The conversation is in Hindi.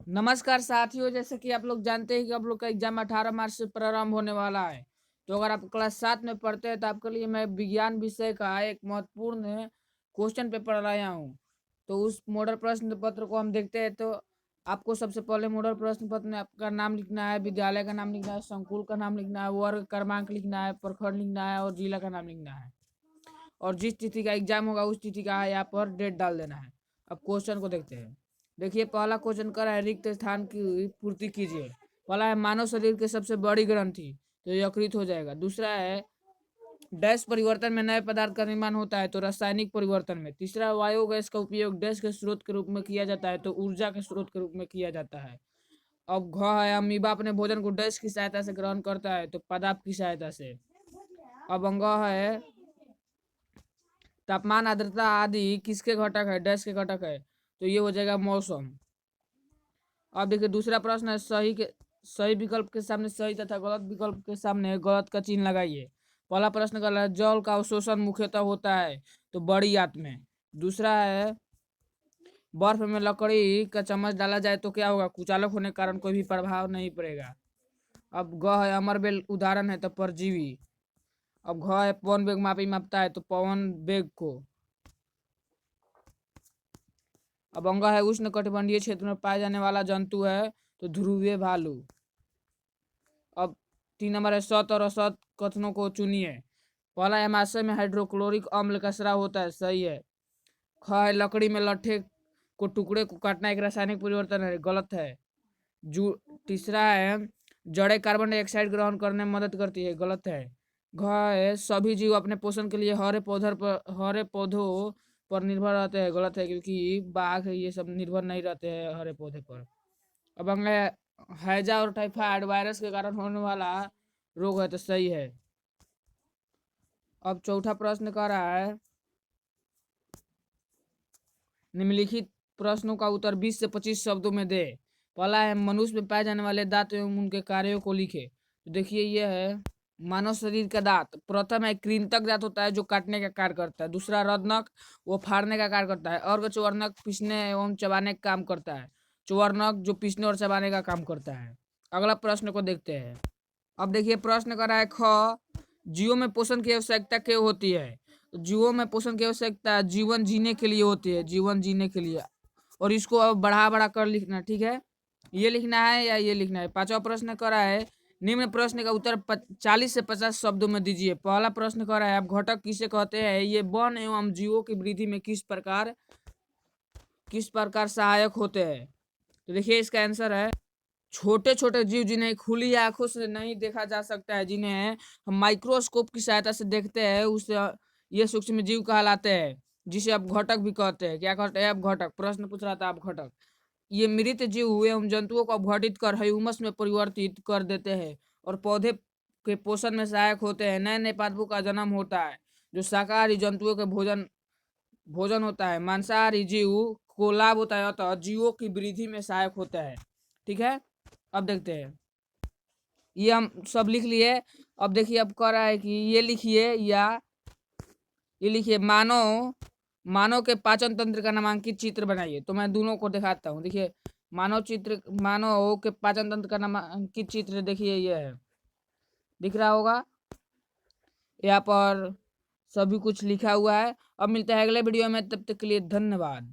नमस्कार साथियों, जैसे कि आप लोग जानते हैं कि आप लोग का एग्जाम 18 मार्च से प्रारंभ होने वाला है। तो अगर आप क्लास 7 में पढ़ते हैं तो आपके लिए मैं विज्ञान विषय का एक महत्वपूर्ण क्वेश्चन पेपर लाया हूँ। तो उस मॉडल प्रश्न पत्र को हम देखते हैं। तो आपको सबसे पहले मॉडल प्रश्न पत्र में आपका नाम लिखना है, विद्यालय का नाम लिखना है, संकुल का नाम लिखना है, वर्ग क्रमांक लिखना है, प्रखंड लिखना है और जिला का नाम लिखना है। और जिस तिथि का एग्जाम होगा उस तिथि का यहाँ पर डेट डाल देना है। अब क्वेश्चन को देखते हैं। देखिए, पहला क्वेश्चन कर रहा है रिक्त स्थान की पूर्ति कीजिए। पहला है मानव शरीर की सबसे बड़ी ग्रंथि, तो यकृत हो जाएगा। दूसरा है डैश परिवर्तन में नए पदार्थ का निर्माण होता है, तो रासायनिक परिवर्तन में। तीसरा, बायोगैस का उपयोग डैश के स्रोत के रूप में किया जाता है, तो ऊर्जा के स्रोत के रूप में किया जाता है। अब घ है अमीबा अपने भोजन को डैश की सहायता से ग्रहण करता है, तो पदार्थ की सहायता से। अब अंग है तापमान आर्द्रता आदि किसके घटक है, डैश के घटक है, तो ये हो जाएगा मौसम। अब देखिए दूसरा प्रश्न है सही विकल्प के सामने सही तथा गलत विकल्प के सामने गलत का चिन्ह लगाइए। पहला प्रश्न का है जल का अवशोषण मुख्यतः होता है, तो बड़ी आंत में। दूसरा है बर्फ में लकड़ी का चम्मच डाला जाए तो क्या होगा, कुचालक होने के कारण कोई भी प्रभाव नहीं पड़ेगा। अब ग है अमरबेल उदाहरण है, तो परजीवी। अब घ है पवन वेग मापता है, तो पवन वेग को। अब अंग है उष्ण कटिबंधीय क्षेत्र में पाए जाने वाला जंतु है, तो ध्रुवीय भालू। अब 3 नंबर है सत और असत कथनों को चुनिए। पहला एमाशय में हाइड्रोक्लोरिक अम्ल का स्राव होता है, सही है। ख है लकड़ी में लट्ठे को टुकड़े को काटना एक रासायनिक परिवर्तन है, गलत है। जू तीसरा है जड़ें कार्बन डाइऑक्साइड ग्रहण करने में मदद करती है, गलत है। घ है सभी जीव अपने पोषण के लिए हरे पौधों पर निर्भर रहते हैं, गलत है, क्योंकि बाघ ये सब निर्भर नहीं रहते हैं हरे पौधे पर। अब अंग हैजा और टाइफाइड वायरस के कारण होने वाला रोग है, तो सही है। अब चौथा प्रश्न कर रहा है निम्नलिखित प्रश्नों का उत्तर 20 से 25 शब्दों में दे। पहला है मनुष्य में पाए जाने वाले दांत एवं उनके कार्यों को लिखे। तो देखिए ये है मानव शरीर का दांत। प्रथम है कृंतक दांत होता है जो काटने का कार्य करता है। दूसरा रत्नक, वो फाड़ने का कार्य करता है। अर्धचर्वणक पीसने एवं चबाने का काम करता है। चौवर्णक जो पीसने और चबाने का काम करता है। अगला प्रश्न को देखते हैं। अब देखिए प्रश्न कर रहा है ख जीवों में पोषण की आवश्यकता क्यों होती है। तो जीवों में पोषण की आवश्यकता जीवन जीने के लिए होती है, जीवन जीने के लिए। और इसको अब बढ़ा बढ़ा कर लिखना, ठीक है। ये लिखना है या ये लिखना है। पांचवा प्रश्न कर रहा है निम्न प्रश्न का उत्तर 40 से 50 शब्दों में दीजिए। पहला प्रश्न कर रहा है अब घटक किसे कहते हैं, ये वन एवं जीवों की वृद्धि में किस प्रकार सहायक होते हैं। तो देखिए इसका आंसर है छोटे छोटे जीव जिन्हें खुली आंखों से नहीं देखा जा सकता है, जिन्हें हम माइक्रोस्कोप की सहायता से देखते हैं, उसे ये सूक्ष्म जीव कहलाते हैं, जिसे आप घटक भी कहते हैं। क्या कहते हैं, आप घटक। प्रश्न पूछ रहा था आप घटक। ये मृत जीव हुए एवं जंतुओं को अपघटित कर ह्यूमस में परिवर्तित कर देते हैं और पौधे के पोषण में सहायक होते हैं। नए नए पादपों का जन्म होता है जो शाकाहारी जंतुओं के भोजन भोजन होता है। मांसाहारी जीव को लाभ होता है, अतः जीवों की वृद्धि में सहायक होता है, ठीक है। अब देखते हैं, ये हम सब लिख लिए। अब देखिए अब कह रहा है कि ये लिखिए या ये लिखिए मानव के पाचन तंत्र का नामांकित चित्र बनाइए। तो मैं दोनों को दिखाता हूँ। देखिए मानव के पाचन तंत्र का नामांकित चित्र देखिए ये है, दिख रहा होगा यहाँ पर सभी कुछ लिखा हुआ है। अब मिलता है अगले वीडियो में, तब तक के लिए धन्यवाद।